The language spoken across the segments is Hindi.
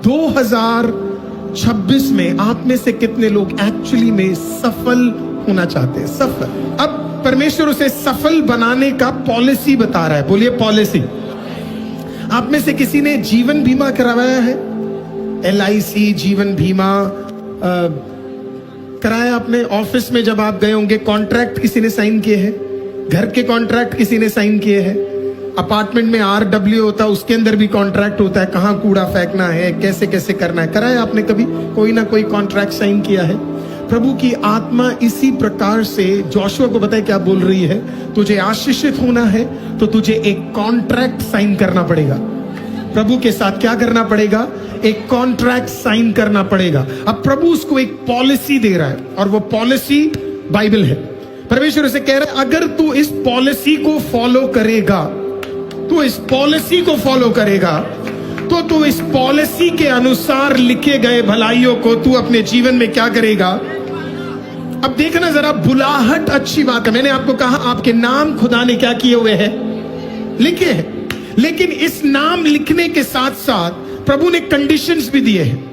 2026 में आप में से कितने लोग एक्चुअली में सफल होना चाहते हैं? सफल। अब परमेश्वर उसे सफल बनाने का पॉलिसी बता रहा है। बोलिए पॉलिसी। आप में से किसी ने जीवन बीमा करवाया है? LIC जीवन बीमा कराया आपने? ऑफिस में जब आप गए होंगे कॉन्ट्रैक्ट किसी ने साइन किए हैं? घर के कॉन्ट्रैक्ट किसी ने साइन किए हैं? अपार्टमेंट में RW होता है, उसके अंदर भी कॉन्ट्रैक्ट होता है, कहां कूड़ा फेंकना है, कैसे कैसे करना है। कराया आपने कभी? कोई ना कोई कॉन्ट्रैक्ट साइन किया है। प्रभु की आत्मा इसी प्रकार से जोशुआ को बताए क्या बोल रही है, तुझे आशीषित होना है तो तुझे एक कॉन्ट्रैक्ट साइन करना पड़ेगा। प्रभु के साथ क्या करना पड़ेगा? एक कॉन्ट्रैक्ट साइन करना पड़ेगा। अब प्रभु उसको एक पॉलिसी दे रहा है और वो पॉलिसी बाइबल है। परमेश्वर उसे कह रहा है अगर तू इस पॉलिसी को फॉलो करेगा, तू इस पॉलिसी को फॉलो करेगा तो तू इस पॉलिसी के अनुसार लिखे गए भलाइयों को तू अपने जीवन में क्या करेगा। अब देखना जरा, बुलाहट अच्छी बात है। मैंने आपको कहा आपके नाम खुदा ने क्या किए हुए हैं? लिखे हैं। लेकिन इस नाम लिखने के साथ साथ प्रभु ने कंडीशंस भी दिए हैं।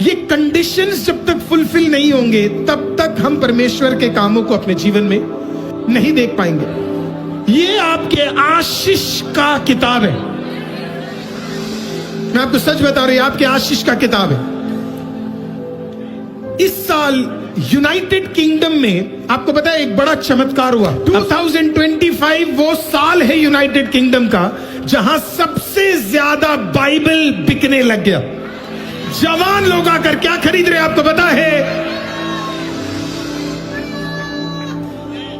ये कंडीशंस जब तक फुलफिल नहीं होंगे तब तक हम परमेश्वर के कामों को अपने जीवन में नहीं देख पाएंगे। ये आपके आशीष का किताब है। मैं आपको सच बता रहा हूं, आपके आशीष का किताब है। इस साल यूनाइटेड किंगडम में आपको पता है एक बड़ा चमत्कार हुआ। 2025 वो साल है यूनाइटेड किंगडम का जहां सबसे ज्यादा बाइबल बिकने लग गया। जवान लोग आकर क्या खरीद रहे हैं आपको पता है?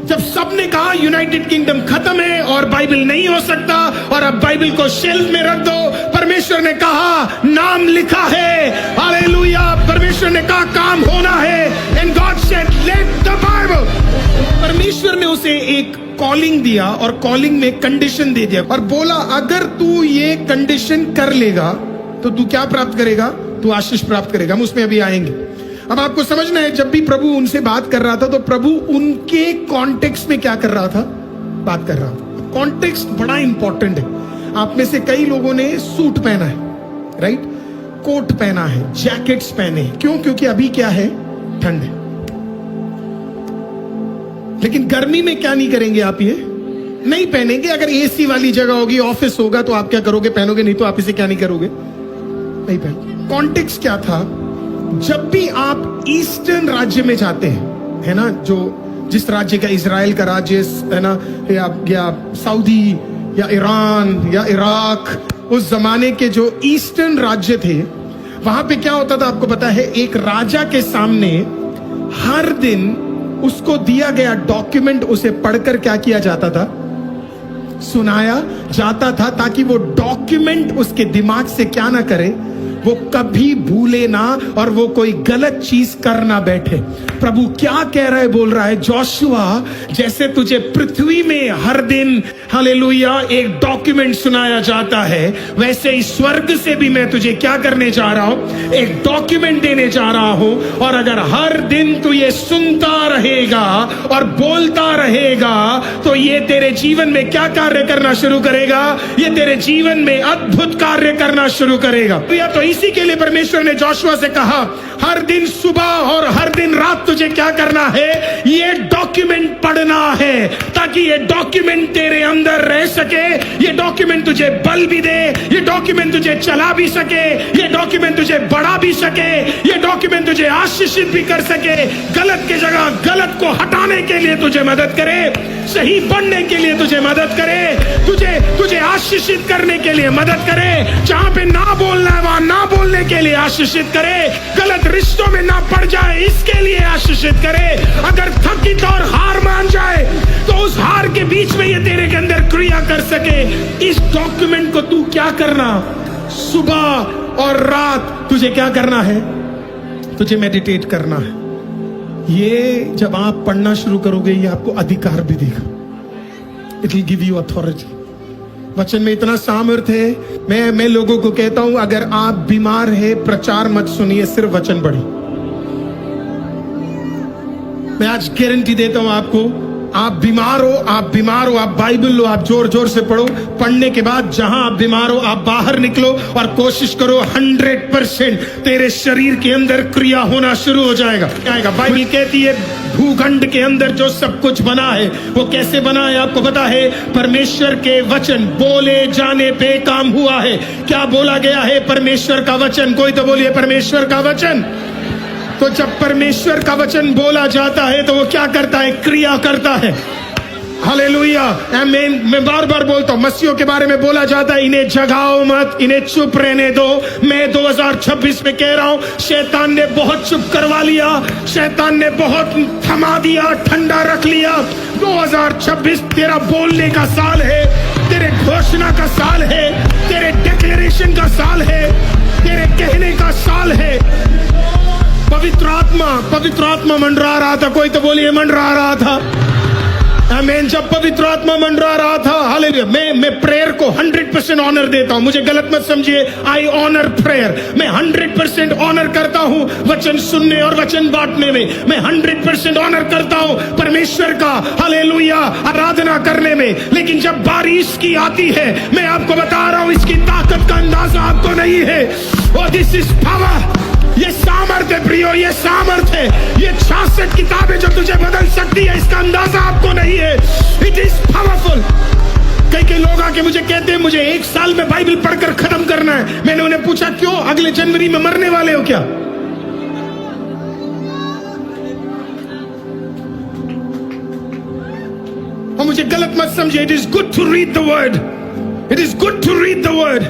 जब सबने कहा यूनाइटेड किंगडम खत्म है और बाइबल नहीं हो सकता और अब बाइबल को शेल्फ में रख दो, परमेश्वर ने कहा नाम लिखा है। हालेलुया। परमेश्वर ने कहा काम होना है। And God said let the Bible. परमेश्वर ने उसे एक कॉलिंग दिया और कॉलिंग में कंडीशन दे दिया और बोला अगर तू ये कंडीशन कर लेगा तो तू क्या प्राप्त करेगा? तू आशीष प्राप्त करेगा। हम उसमें अभी आएंगे। अब आपको समझना है, जब भी प्रभु उनसे बात कर रहा था तो प्रभु उनके कॉन्टेक्स्ट में क्या कर रहा था? बात कर रहा था। कॉन्टेक्स्ट बड़ा इंपॉर्टेंट है। आप में से कई लोगों ने सूट पहना है, राइट? कोट पहना है, जैकेट्स पहने हैं। क्यों? क्योंकि अभी क्या है? ठंड है। लेकिन गर्मी में क्या नहीं करेंगे आप? ये नहीं पहनेंगे। अगर AC वाली जगह होगी, ऑफिस होगा, तो आप क्या करोगे? पहनोगे। नहीं तो आप इसे क्या नहीं करोगे? नहीं पहन। कॉन्टेक्स्ट क्या था? जब भी आप ईस्टर्न राज्य में जाते हैं, है ना, जो जिस राज्य का, इजराइल का राज्य है ना, या सऊदी या ईरान या इराक, उस जमाने के जो ईस्टर्न राज्य थे, वहां पे क्या होता था आपको पता है? एक राजा के सामने हर दिन उसको दिया गया डॉक्यूमेंट उसे पढ़कर क्या किया जाता था? सुनाया जाता था, ताकि वो डॉक्यूमेंट उसके दिमाग से क्या ना करे, वो कभी भूले ना और वो कोई गलत चीज कर ना बैठे। प्रभु क्या कह रहा है? बोल रहा है जोशुआ, जैसे तुझे पृथ्वी में हर दिन हालेलुया एक डॉक्यूमेंट सुनाया जाता है, वैसे ही स्वर्ग से भी मैं तुझे क्या करने जा रहा हूं? एक डॉक्यूमेंट देने जा रहा हूं। और अगर हर दिन तू ये सुनता रहेगा और बोलता रहेगा तो ये तेरे जीवन में क्या कार्य करना शुरू करेगा? ये तेरे जीवन में अद्भुत कार्य करना शुरू करेगा। तो इसी के लिए परमेश्वर ने जोशुआ से कहा हर दिन सुबह और हर दिन रात तुझे क्या करना है? ये डॉक्यूमेंट पढ़ना है, ताकि ये डॉक्यूमेंट तेरे अंदर रह सके। ये डॉक्यूमेंट तुझे बल भी दे, ये डॉक्यूमेंट तुझे चला भी सके, ये डॉक्यूमेंट तुझे बढ़ा भी सके, ये डॉक्यूमेंट तुझे आशीषित भी कर सके। गलत की जगह गलत को हटाने के लिए तुझे मदद करे, सही बनने के लिए तुझे मदद करे, तुझे आशीषित करने के लिए मदद करे। जहां पे ना बोलना है वहां ना बोलने के लिए आशीषित करे। गलत रिश्तों में ना पड़ जाए इसके लिए आशीषित करे। अगर थकित और हार मान जाए तो उस हार के बीच में ये तेरे के अंदर क्रिया कर सके। इस डॉक्यूमेंट को तू क्या करना? सुबह और रात तुझे क्या करना है? तुझे मेडिटेट करना है। ये जब आप पढ़ना शुरू करोगे ये आपको अधिकार भी देगा। It will give you authority. वचन में इतना सामर्थ है। मैं लोगों को कहता हूं अगर आप बीमार है प्रचार मत सुनिए, सिर्फ वचन पढ़िए। मैं आज गारंटी देता हूं आपको, आप बीमार हो, आप बाइबल लो, आप जोर जोर से पढ़ो। पढ़ने के बाद जहां आप बीमार हो, आप बाहर निकलो और कोशिश करो 100% तेरे शरीर के अंदर क्रिया होना शुरू हो जाएगा। बाइबल कहती है भूखंड के अंदर जो सब कुछ बना है वो कैसे बना है आपको पता है? परमेश्वर के वचन बोले जाने पे काम हुआ है। क्या बोला गया है? परमेश्वर का वचन। कोई तो बोलिए परमेश्वर का वचन। तो जब परमेश्वर का वचन बोला जाता है तो वो क्या करता है? क्रिया करता है। हालेलुया, आमीन। मैं बार बार बोलता हूं, मसीहों के बारे में बोला जाता है इन्हें जगाओ मत, इन्हें चुप रहने दो। मैं 2026 में कह रहा हूं, शैतान ने बहुत चुप करवा लिया, शैतान ने बहुत थमा दिया, ठंडा रख लिया। 2026 तेरा बोलने का साल है, तेरे घोषणा का साल है, तेरे डिक्लेरेशन का साल है, तेरे कहने का साल है। पवित्र आत्मा मंडरा रहा था। कोई तो बोलिए मंडरा रहा था। आमीन। जब पवित्र आत्मा मंडरा रहा था, हालेलुया, मैं प्रेयर को 100% ऑनर देता हूं। मुझे गलत मत समझिए, आई ऑनर प्रेयर। मैं 100% ऑनर करता हूं वचन सुनने और वचन बांटने में। मैं 100% ऑनर करता हूं परमेश्वर का, हालेलुया, आराधना करने में। लेकिन जब बारिश की आती है, मैं आपको बता रहा हूं, इसकी ताकत का अंदाजा आपको नहीं है। और दिस इज पावर। ये सामर्थ है प्रियो, ये सामर्थ है। ये 66 किताबें जो तुझे बदल सकती है, इसका अंदाजा आपको नहीं है। It is powerful. कई लोग आके मुझे कहते हैं मुझे 1 साल में बाइबल पढ़कर खत्म करना है। मैंने उन्हें पूछा क्यों? अगले जनवरी में मरने वाले हो क्या? और मुझे गलत मत समझिए, it is good to read the word. It is good to read the word.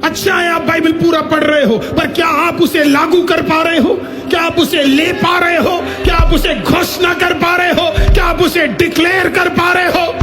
अच्छा है आप बाइबल पूरा पढ़ रहे हो, पर क्या आप उसे लागू कर पा रहे हो? क्या आप उसे ले पा रहे हो? क्या आप उसे घोषणा कर पा रहे हो? क्या आप उसे डिक्लेयर कर पा रहे हो?